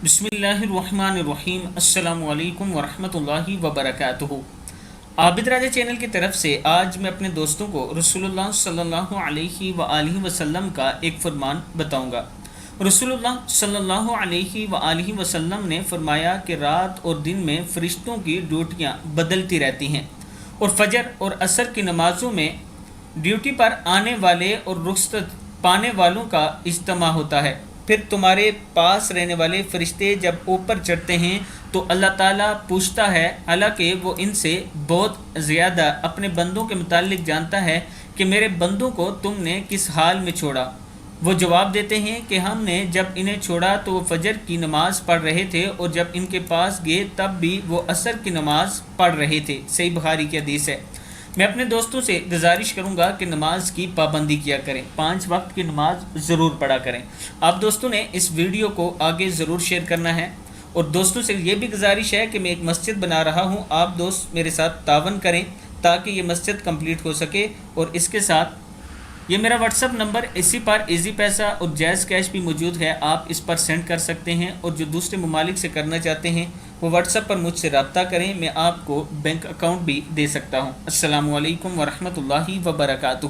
बिस्मिल्लाहिर्रहमानिर्रहीम। अस्सलामु अलैकुम वरहमतुल्लाहि वबरकातुहू। आबिद राजा चैनल की तरफ से आज मैं अपने दोस्तों को रसूलुल्लाह सल्लल्लाहु अलैहि वआलिहि वसल्लम का एक फरमान बताऊंगा। रसूलुल्लाह सल्लल्लाहु अलैहि वआलिहि वसल्लम ने फरमाया कि रात और दिन में फ़रिश्तों की ड्यूटियां बदलती रहती हैं और फजर और असर की नमाज़ों में ड्यूटी पर आने वाले और रुखसत पाने वालों का इज्तिमा होता है। फिर तुम्हारे पास रहने वाले फरिश्ते जब ऊपर चढ़ते हैं तो अल्लाह ताला पूछता है, हालांकि वो इनसे बहुत ज़्यादा अपने बंदों के मुतालिक जानता है, कि मेरे बंदों को तुमने किस हाल में छोड़ा। वो जवाब देते हैं कि हमने जब इन्हें छोड़ा तो वो फजर की नमाज़ पढ़ रहे थे और जब इनके पास गए तब भी वो असर की नमाज़ पढ़ रहे थे। सही बुखारी की हदीस है। मैं अपने दोस्तों से गुजारिश करूंगा कि नमाज की पाबंदी किया करें, 5 वक्त की नमाज ज़रूर पढ़ा करें। आप दोस्तों ने इस वीडियो को आगे ज़रूर शेयर करना है और दोस्तों से ये भी गुजारिश है कि मैं एक मस्जिद बना रहा हूँ, आप दोस्त मेरे साथ तावन करें ताकि ये मस्जिद कंप्लीट हो सके। और इसके साथ ये मेरा व्हाट्सअप नंबर, इसी पर इजी पैसा और जैज़ कैश भी मौजूद है, आप इस पर सेंड कर सकते हैं। और जो दूसरे ममालिक से करना चाहते हैं वो व्हाट्सअप पर मुझसे रब्ता करें, मैं आपको बैंक अकाउंट भी दे सकता हूँ। अस्सलामु अलैकुम वरहमतुल्लाहि वबरकातुहू।